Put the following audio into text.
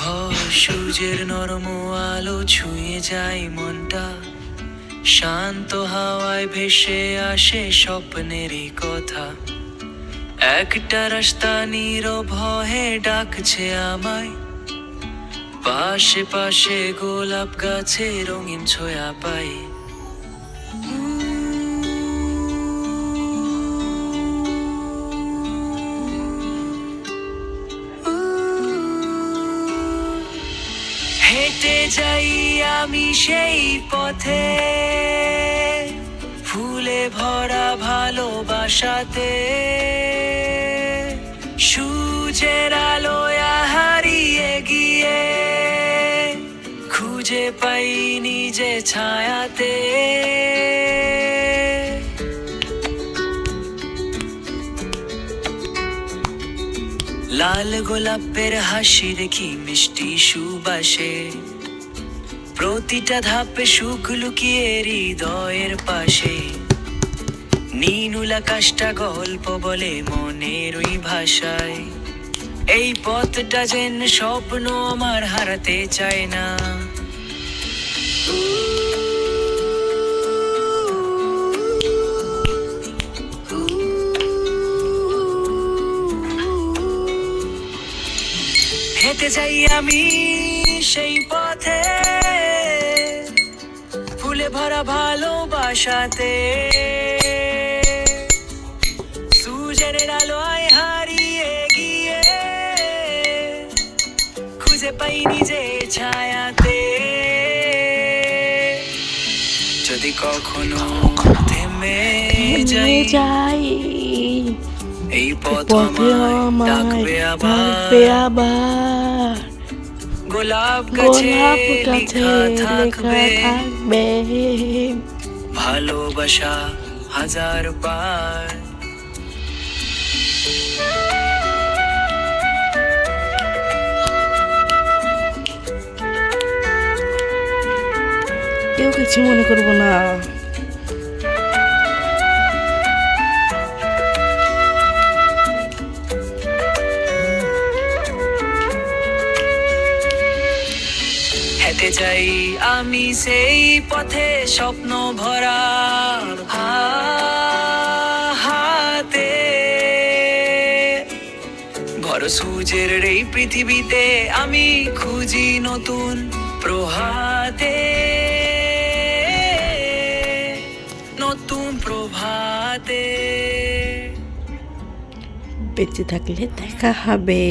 সূর্যের নরম আলো ছুঁয়ে যায় মনটা, শান্ত হাওয়ায় ভেসে আসে স্বপ্নেরই কথা। একটা রাস্তা নীরব হয়ে ডাকছে আমায়, পাশে পাশে গোলাপ গাছে রঙিন ছোঁয়া পাই। হেঁটে যাই আমি সেই পথে, ফুলে ভরা ভালোবাসাতে। সূর্যের আলোয় হারিয়ে গিয়ে খুঁজে পাই নিজে ছায়াতে। লাল গোলাপের হাসি দেখি মিষ্টি সুবাসে, প্রতিটা ধাপে সুখ লুকিয়ে হৃদয়ের পাশে। নীল আকাশটা গল্প বলে মনের ওই ভাষায়, এই পথটা যেন স্বপ্ন আমার হারাতে চায় না। হেঁটে যাই আমি সেই পথে, ফুলে ভরা ভালোবাসাতে। সূর্যের আলোয় হারিয়ে গিয়ে খুঁজে পাই নিজে ছায়াতে। যদি কখনো থেমে যাই, এই পথ আমায় ডাকবে আবার। গোলাপ গাছে লেখা থাকবে ভালোবাসা হাজার বার। কেউ কিছু মনে করবো না। হেঁটে যাই আমি সেই পথে, স্বপ্ন ভরা হাতে। ভর সূর্যের এই পৃথিবীতে আমি খুঁজি নতুন প্রভাতে, নতুন প্রভাতে। বেঁচে থাকলে দেখা হবে।